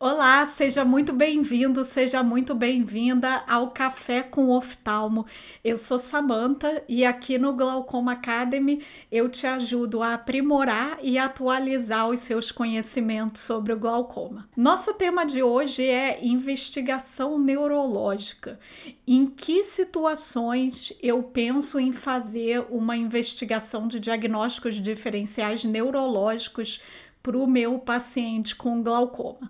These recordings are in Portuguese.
Olá, seja muito bem-vindo, seja muito bem-vinda ao Café com Oftalmo. Eu sou Samantha e aqui no Glaucoma Academy eu te ajudo a aprimorar e atualizar os seus conhecimentos sobre o glaucoma. Nosso tema de hoje é investigação neurológica. Em que situações eu penso em fazer uma investigação de diagnósticos diferenciais neurológicos para o meu paciente com glaucoma?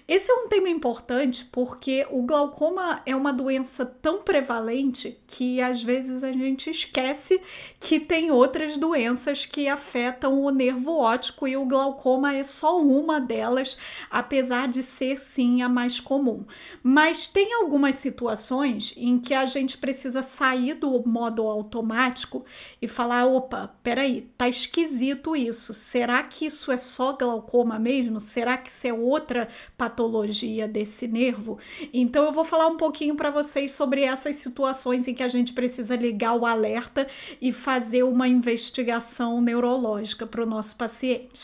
Esse é um tema importante porque o glaucoma é uma doença tão prevalente que às vezes a gente esquece que tem outras doenças que afetam o nervo óptico e o glaucoma é só uma delas, apesar de ser sim a mais comum. Mas tem algumas situações em que a gente precisa sair do modo automático e falar, opa, peraí, tá esquisito isso, será que isso é só glaucoma mesmo? Será que isso é outra patologia desse nervo? Então eu vou falar um pouquinho para vocês sobre essas situações em que a gente precisa ligar o alerta e fazer uma investigação neurológica para o nosso paciente.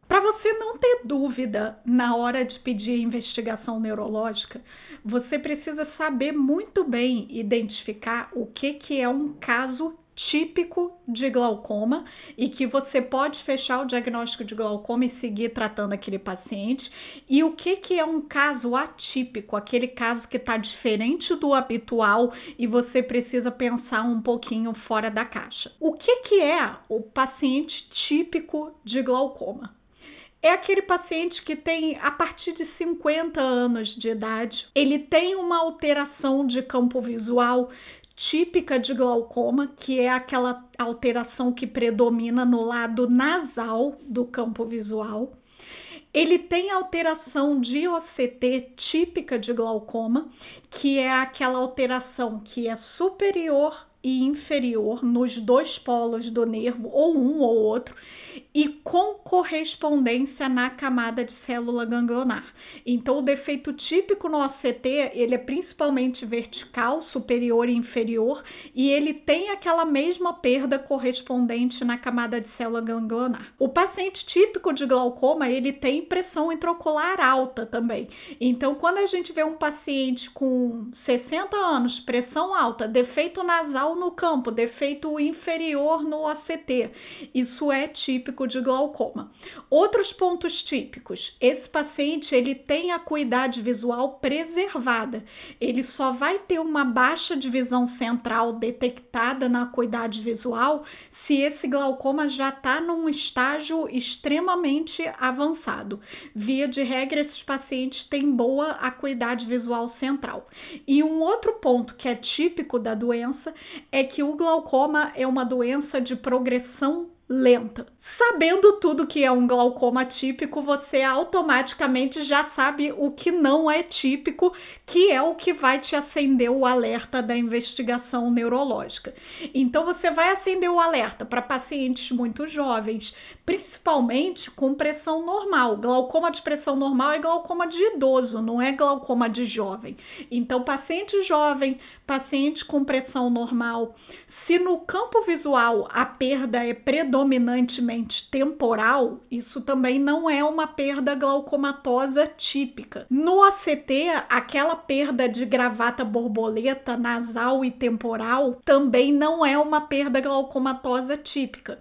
Para você não ter dúvida na hora de pedir investigação neurológica, você precisa saber muito bem identificar o que é um caso típico de glaucoma e que você pode fechar o diagnóstico de glaucoma e seguir tratando aquele paciente, e o que é um caso atípico, aquele caso que está diferente do habitual e você precisa pensar um pouquinho fora da caixa. O que é o paciente típico de glaucoma? É aquele paciente que tem a partir de 50 anos de idade, ele tem uma alteração de campo visual típica de glaucoma, que é aquela alteração que predomina no lado nasal do campo visual. Ele tem alteração de OCT típica de glaucoma, que é aquela alteração que é superior e inferior nos dois polos do nervo, ou um ou outro, e com correspondência na camada de célula ganglionar. Então, o defeito típico no OCT, ele é principalmente vertical, superior e inferior, e ele tem aquela mesma perda correspondente na camada de célula ganglionar. O paciente típico de glaucoma, ele tem pressão intraocular alta também. Então, quando a gente vê um paciente com 60 anos, pressão alta, defeito nasal no campo, defeito inferior no OCT, isso é típico de glaucoma. Outros pontos típicos: esse paciente ele tem a acuidade visual preservada, ele só vai ter uma baixa de visão central detectada na acuidade visual se esse glaucoma já está num estágio extremamente avançado. Via de regra, esses pacientes têm boa acuidade visual central. E um outro ponto que é típico da doença é que o glaucoma é uma doença de progressão lenta. Sabendo tudo que é um glaucoma típico, você automaticamente já sabe o que não é típico, que é o que vai te acender o alerta da investigação neurológica. Então, você vai acender o alerta para pacientes muito jovens, principalmente com pressão normal. Glaucoma de pressão normal é glaucoma de idoso, não é glaucoma de jovem. Então, paciente jovem, paciente com pressão normal. Se no campo visual a perda é predominantemente temporal, isso também não é uma perda glaucomatosa típica. No OCT, aquela perda de gravata borboleta nasal e temporal também não é uma perda glaucomatosa típica.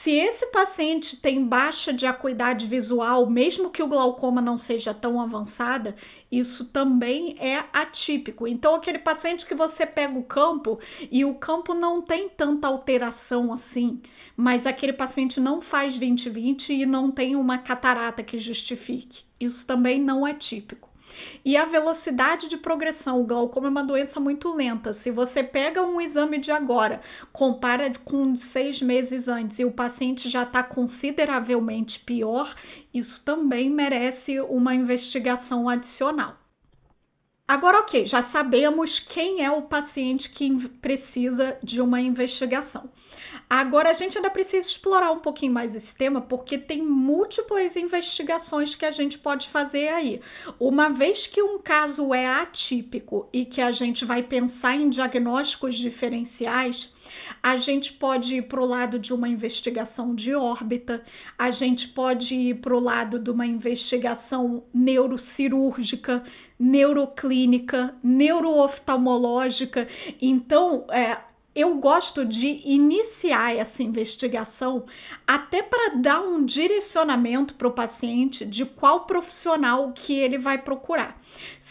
Se esse paciente tem baixa de acuidade visual, mesmo que o glaucoma não seja tão avançada, isso também é atípico. Então, aquele paciente que você pega o campo e o campo não tem tanta alteração assim, mas aquele paciente não faz 20/20 e não tem uma catarata que justifique. Isso também não é típico. E a velocidade de progressão, o glaucoma é uma doença muito lenta. Se você pega um exame de agora, compara com 6 meses antes e o paciente já está consideravelmente pior, isso também merece uma investigação adicional. Agora, ok, já sabemos quem é o paciente que precisa de uma investigação. Agora, a gente ainda precisa explorar um pouquinho mais esse tema, porque tem múltiplas investigações que a gente pode fazer aí. Uma vez que um caso é atípico e que a gente vai pensar em diagnósticos diferenciais, A gente pode ir para o lado de uma investigação de órbita, a gente pode ir para o lado de uma investigação neurocirúrgica, neuroclínica, neurooftalmológica. Então, eu gosto de iniciar essa investigação até para dar um direcionamento para o paciente de qual profissional que ele vai procurar.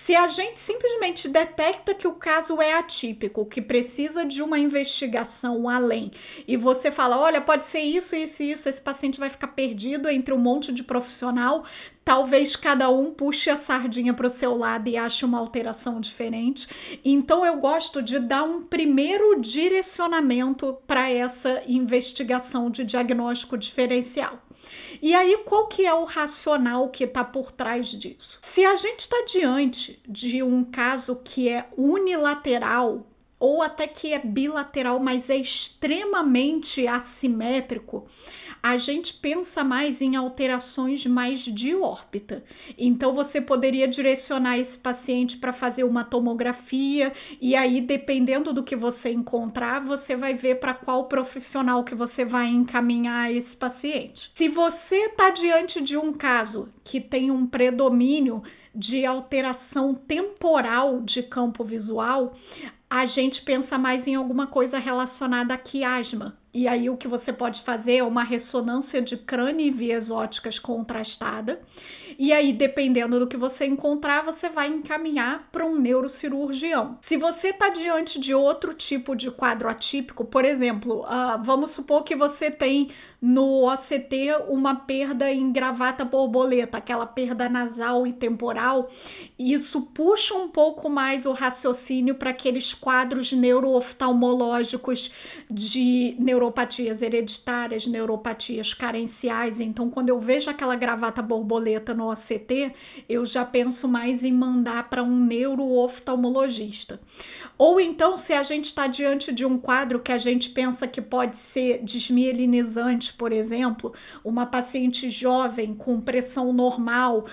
Se a gente simplesmente detecta que o caso é atípico, que precisa de uma investigação além, e você fala, olha, pode ser isso, isso e isso, esse paciente vai ficar perdido entre um monte de profissional, talvez cada um puxe a sardinha para o seu lado e ache uma alteração diferente. Então, eu gosto de dar um primeiro direcionamento para essa investigação de diagnóstico diferencial. E aí, qual que é o racional que está por trás disso? Se a gente está diante de um caso que é unilateral ou até que é bilateral, mas é extremamente assimétrico, a gente pensa mais em alterações mais de órbita. Então, você poderia direcionar esse paciente para fazer uma tomografia e aí, dependendo do que você encontrar, você vai ver para qual profissional que você vai encaminhar esse paciente. Se você está diante de um caso que tem um predomínio de alteração temporal de campo visual, a gente pensa mais em alguma coisa relacionada a quiasma. E aí o que você pode fazer é uma ressonância de crânio e vias ópticas contrastada. E aí, dependendo do que você encontrar, você vai encaminhar para um neurocirurgião. Se você está diante de outro tipo de quadro atípico, por exemplo, vamos supor que você tem no OCT uma perda em gravata borboleta, aquela perda nasal e temporal, isso puxa um pouco mais o raciocínio para aqueles quadros neurooftalmológicos de neuropatias hereditárias, neuropatias carenciais. Então, quando eu vejo aquela gravata borboleta no OCT, eu já penso mais em mandar para um neurooftalmologista. Ou então, se a gente está diante de um quadro que a gente pensa que pode ser desmielinizante, por exemplo, uma paciente jovem com pressão normal,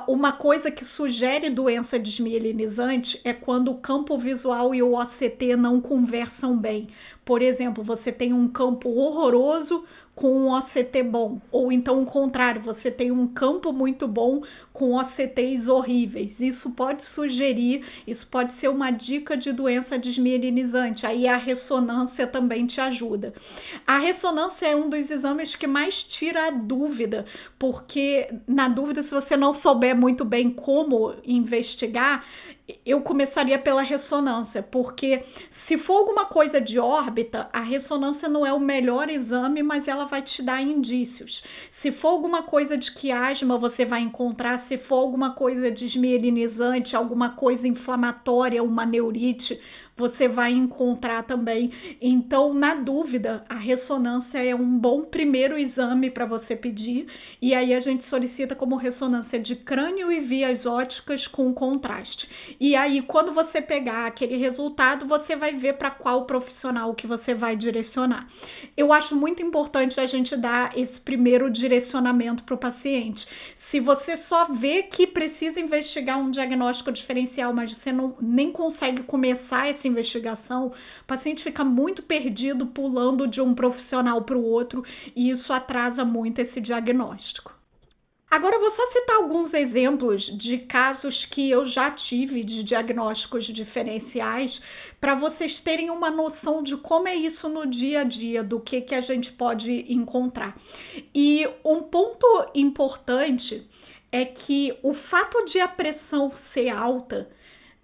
uma coisa que sugere doença desmielinizante é quando o campo visual e o OCT não conversam bem. Por exemplo, você tem um campo horroroso com um OCT bom, ou então o contrário, você tem um campo muito bom com OCTs horríveis. Isso pode sugerir, isso pode ser uma dica de doença desmielinizante, aí a ressonância também te ajuda. A ressonância é um dos exames que mais tira a dúvida, porque na dúvida, se você não souber muito bem como investigar, eu começaria pela ressonância, porque se for alguma coisa de órbita, a ressonância não é o melhor exame, mas ela vai te dar indícios. Se for alguma coisa de quiasma, você vai encontrar. Se for alguma coisa desmielinizante, alguma coisa inflamatória, uma neurite, você vai encontrar também. Então, na dúvida, a ressonância é um bom primeiro exame para você pedir. E aí a gente solicita como ressonância de crânio e vias ópticas com contraste. E aí, quando você pegar aquele resultado, você vai ver para qual profissional que você vai direcionar. Eu acho muito importante a gente dar esse primeiro direcionamento para o paciente. Se você só vê que precisa investigar um diagnóstico diferencial, mas você nem consegue começar essa investigação, o paciente fica muito perdido pulando de um profissional para o outro e isso atrasa muito esse diagnóstico. Agora, eu vou só citar alguns exemplos de casos que eu já tive de diagnósticos diferenciais para vocês terem uma noção de como é isso no dia a dia, do que a gente pode encontrar. E um ponto importante é que o fato de a pressão ser alta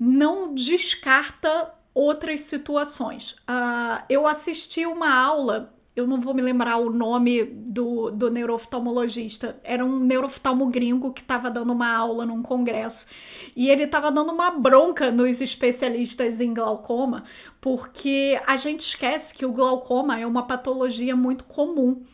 não descarta outras situações. Eu assisti uma aula, eu não vou me lembrar o nome do neurooftalmologista, era um neurooftalmo gringo que estava dando uma aula num congresso e ele estava dando uma bronca nos especialistas em glaucoma, porque a gente esquece que o glaucoma é uma patologia muito comum.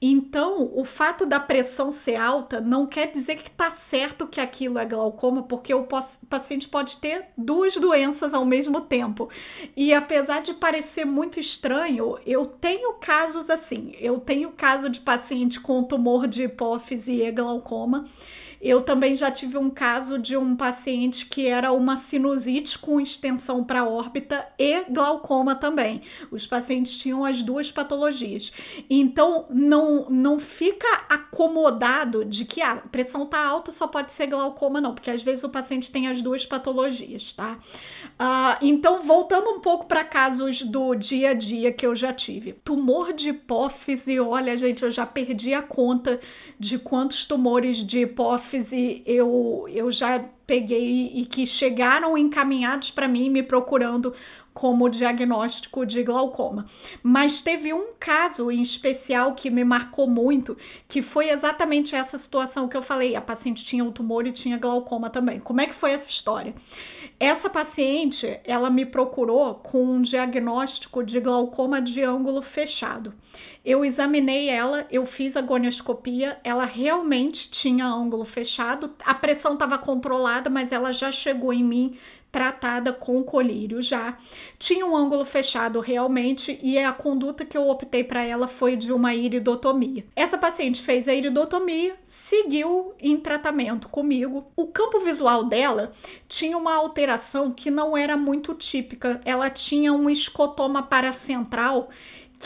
Então, o fato da pressão ser alta não quer dizer que está certo que aquilo é glaucoma, porque o paciente pode ter duas doenças ao mesmo tempo. E apesar de parecer muito estranho, eu tenho casos assim. Eu tenho caso de paciente com tumor de hipófise e glaucoma, Eu também já tive um caso de um paciente que era uma sinusite com extensão para a órbita e glaucoma também. Os pacientes tinham as duas patologias. Então, não fica acomodado de que a pressão está alta, só pode ser glaucoma, não, porque às vezes o paciente tem as duas patologias, tá? Então, voltando um pouco para casos do dia a dia que eu já tive. Tumor de hipófise, olha, gente, eu já perdi a conta de quantos tumores de hipófise eu já peguei e que chegaram encaminhados para mim, me procurando como diagnóstico de glaucoma. Mas teve um caso em especial que me marcou muito, que foi exatamente essa situação que eu falei. A paciente tinha um tumor e tinha glaucoma também. Como é que foi essa história? Essa paciente, ela me procurou com um diagnóstico de glaucoma de ângulo fechado. Eu examinei ela, eu fiz a gonioscopia, ela realmente tinha ângulo fechado, a pressão estava controlada, mas ela já chegou em mim tratada com colírio já. Tinha um ângulo fechado realmente e a conduta que eu optei para ela foi de uma iridotomia. Essa paciente fez a iridotomia, seguiu em tratamento comigo. O campo visual dela tinha uma alteração que não era muito típica. Ela tinha um escotoma paracentral,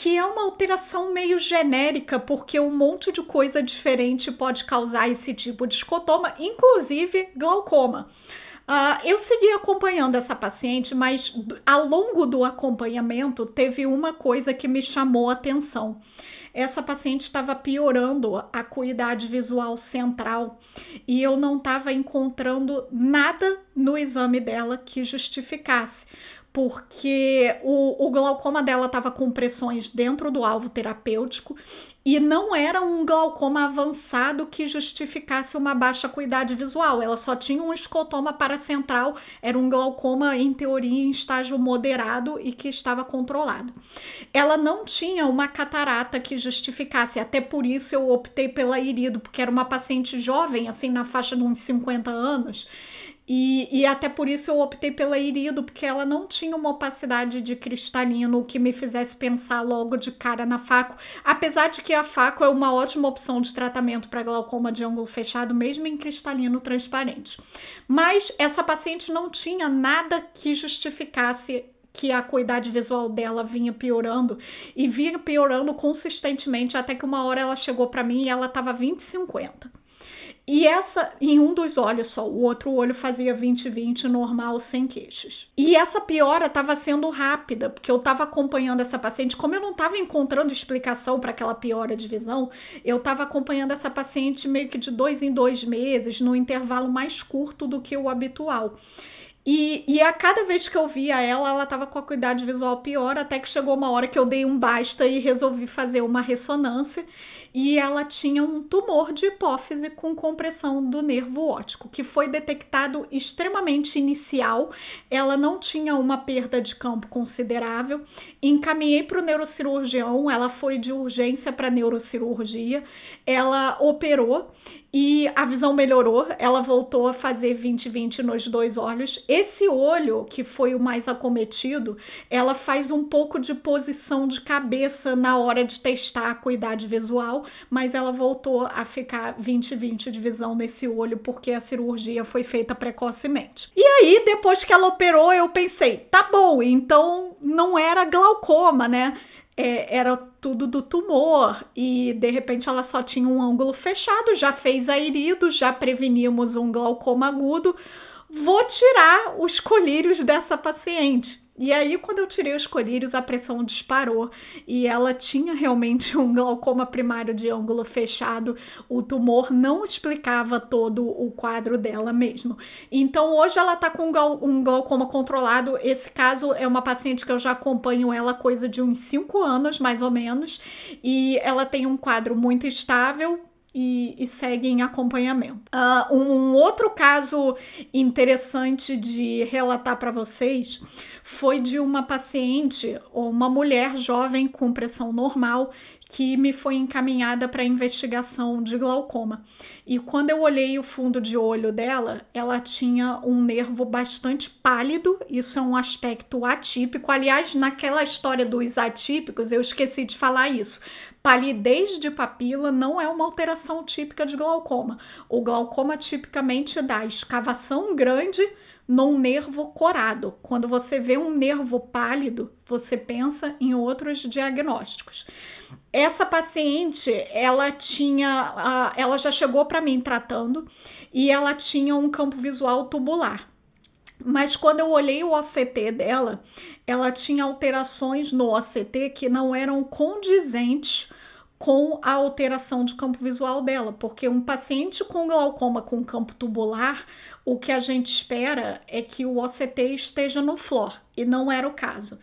que é uma alteração meio genérica, porque um monte de coisa diferente pode causar esse tipo de escotoma, inclusive glaucoma. Eu segui acompanhando essa paciente, mas ao longo do acompanhamento teve uma coisa que me chamou a atenção. Essa paciente estava piorando a acuidade visual central e eu não estava encontrando nada no exame dela que justificasse, porque o glaucoma dela estava com pressões dentro do alvo terapêutico e não era um glaucoma avançado que justificasse uma baixa acuidade visual. Ela só tinha um escotoma paracentral, era um glaucoma, em teoria, em estágio moderado e que estava controlado. Ela não tinha uma catarata que justificasse, até por isso eu optei pela irido, porque era uma paciente jovem, assim, na faixa de uns 50 anos, e até por isso eu optei pela irido, porque ela não tinha uma opacidade de cristalino que me fizesse pensar logo de cara na faco, apesar de que a faco é uma ótima opção de tratamento para glaucoma de ângulo fechado, mesmo em cristalino transparente. Mas essa paciente não tinha nada que justificasse que a acuidade visual dela vinha piorando, e vinha piorando consistentemente, até que uma hora ela chegou para mim e ela estava 20/50. E essa em um dos olhos só, o outro olho fazia 20/20 normal, sem queixas. E essa piora estava sendo rápida, porque eu estava acompanhando essa paciente, como eu não estava encontrando explicação para aquela piora de visão, eu estava acompanhando essa paciente meio que de 2 em 2 meses, num intervalo mais curto do que o habitual. E a cada vez que eu via ela estava com a acuidade visual pior, até que chegou uma hora que eu dei um basta e resolvi fazer uma ressonância, e ela tinha um tumor de hipófise com compressão do nervo óptico, que foi detectado extremamente inicial. Ela não tinha uma perda de campo considerável. Encaminhei para o neurocirurgião, ela foi de urgência para neurocirurgia, ela operou e a visão melhorou, ela voltou a fazer 20/20 nos 2 olhos. Esse olho, que foi o mais acometido, ela faz um pouco de posição de cabeça na hora de testar a acuidade visual, mas ela voltou a ficar 20/20 de visão nesse olho, porque a cirurgia foi feita precocemente. E aí, depois que ela operou, eu pensei, tá bom, então não era glaucoma, né? Era tudo do tumor e de repente ela só tinha um ângulo fechado, já fez a irido, já prevenimos um glaucoma agudo, vou tirar os colírios dessa paciente. E aí, quando eu tirei os colírios, a pressão disparou e ela tinha realmente um glaucoma primário de ângulo fechado. O tumor não explicava todo o quadro dela mesmo. Então, hoje ela está com um glaucoma controlado. Esse caso é uma paciente que eu já acompanho ela coisa de uns 5 anos, mais ou menos. E ela tem um quadro muito estável e segue em acompanhamento. Um outro caso interessante de relatar para vocês foi de uma paciente, uma mulher jovem com pressão normal, que me foi encaminhada para investigação de glaucoma. E quando eu olhei o fundo de olho dela, ela tinha um nervo bastante pálido, isso é um aspecto atípico. Aliás, naquela história dos atípicos, eu esqueci de falar isso. Palidez de papila não é uma alteração típica de glaucoma. O glaucoma tipicamente dá escavação grande num nervo corado. Quando você vê um nervo pálido, você pensa em outros diagnósticos. Essa paciente, ela já chegou para mim tratando e ela tinha um campo visual tubular. Mas quando eu olhei o OCT dela, ela tinha alterações no OCT que não eram condizentes com a alteração de campo visual dela, porque um paciente com glaucoma com campo tubular, o que a gente espera é que o OCT esteja no flor, e não era o caso.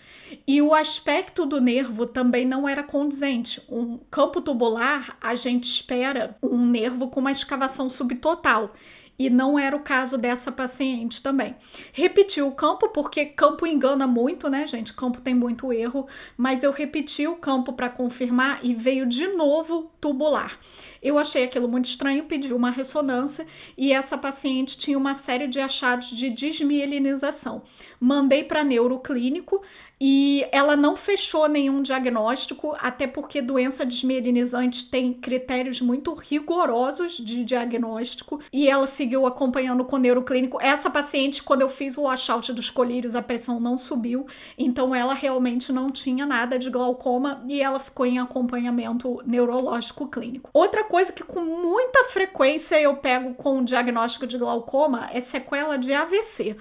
E o aspecto do nervo também não era condizente. Um campo tubular, a gente espera um nervo com uma escavação subtotal, e não era o caso dessa paciente também. Repeti o campo, porque campo engana muito, né, gente? Campo tem muito erro, mas eu repeti o campo para confirmar e veio de novo tubular. Eu achei aquilo muito estranho, pedi uma ressonância e essa paciente tinha uma série de achados de desmielinização. Mandei para neuroclínico e ela não fechou nenhum diagnóstico, até porque doença desmielinizante tem critérios muito rigorosos de diagnóstico e ela seguiu acompanhando com o neuroclínico. Essa paciente, quando eu fiz o washout dos colírios, a pressão não subiu, então ela realmente não tinha nada de glaucoma e ela ficou em acompanhamento neurológico clínico. Outra coisa que com muita frequência eu pego com o diagnóstico de glaucoma é sequela de AVC.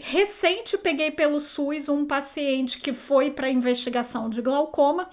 Recente peguei pelo SUS um paciente que foi para investigação de glaucoma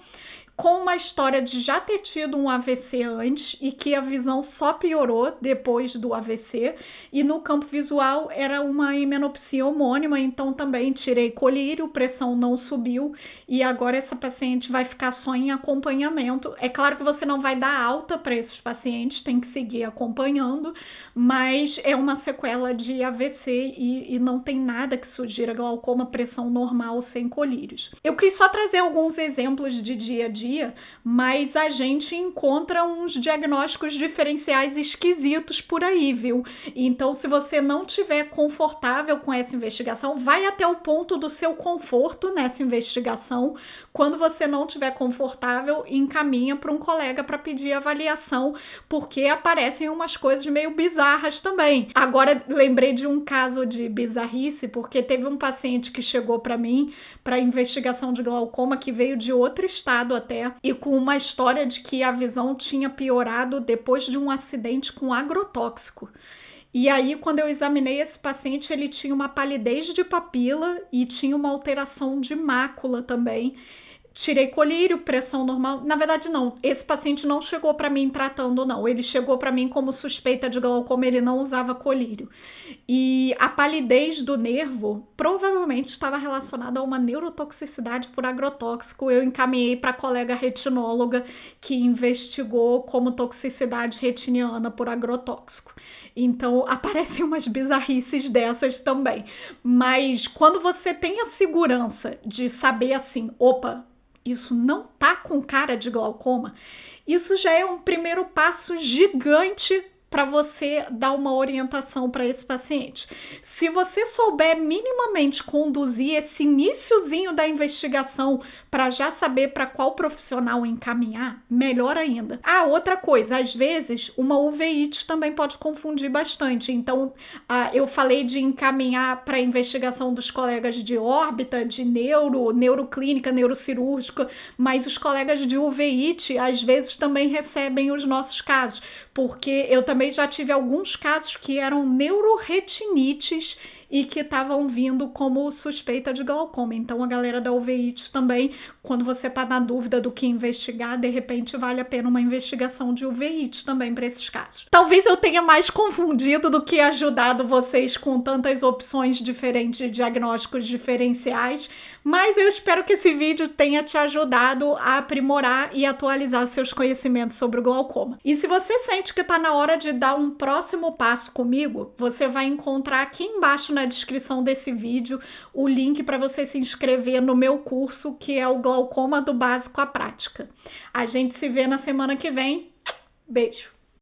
com uma história de já ter tido um AVC antes e que a visão só piorou depois do AVC, e no campo visual era uma himenopsia homônima, então também tirei colírio, pressão não subiu e agora essa paciente vai ficar só em acompanhamento. É claro que você não vai dar alta para esses pacientes, tem que seguir acompanhando, mas é uma sequela de AVC e não tem nada que sugira glaucoma, pressão normal sem colírios. Eu quis só trazer alguns exemplos de dia a dia, mas a gente encontra uns diagnósticos diferenciais esquisitos por aí, viu? Então, se você não estiver confortável com essa investigação, vai até o ponto do seu conforto nessa investigação. Quando você não estiver confortável, encaminha para um colega para pedir avaliação, porque aparecem umas coisas meio bizarras também. Agora, lembrei de um caso de bizarrice, porque teve um paciente que chegou para mim para investigação de glaucoma, que veio de outro estado até, e com uma história de que a visão tinha piorado depois de um acidente com agrotóxico. E aí, quando eu examinei esse paciente, ele tinha uma palidez de papila e tinha uma alteração de mácula também. Tirei colírio, pressão normal. Na verdade, não. Esse paciente não chegou para mim tratando, não. Ele chegou para mim como suspeita de glaucoma, ele não usava colírio. E a palidez do nervo provavelmente estava relacionada a uma neurotoxicidade por agrotóxico. Eu encaminhei para a colega retinóloga que investigou como toxicidade retiniana por agrotóxico. Então, aparecem umas bizarrices dessas também. Mas quando você tem a segurança de saber assim, opa, isso não tá com cara de glaucoma, isso já é um primeiro passo gigante para você dar uma orientação para esse paciente. Se você souber minimamente conduzir esse iniciozinho da investigação para já saber para qual profissional encaminhar, melhor ainda. Outra coisa, às vezes uma uveíte também pode confundir bastante. Então, eu falei de encaminhar para a investigação dos colegas de órbita, de neuroclínica, neurocirúrgica, mas os colegas de uveíte às vezes também recebem os nossos casos, porque eu também já tive alguns casos que eram neuroretinites e que estavam vindo como suspeita de glaucoma. Então, a galera da uveíte também, quando você está na dúvida do que investigar, de repente vale a pena uma investigação de uveíte também para esses casos. Talvez eu tenha mais confundido do que ajudado vocês com tantas opções diferentes de diagnósticos diferenciais, mas eu espero que esse vídeo tenha te ajudado a aprimorar e atualizar seus conhecimentos sobre o glaucoma. E se você sente que está na hora de dar um próximo passo comigo, você vai encontrar aqui embaixo na descrição desse vídeo o link para você se inscrever no meu curso, que é o Glaucoma do Básico à Prática. A gente se vê na semana que vem. Beijo!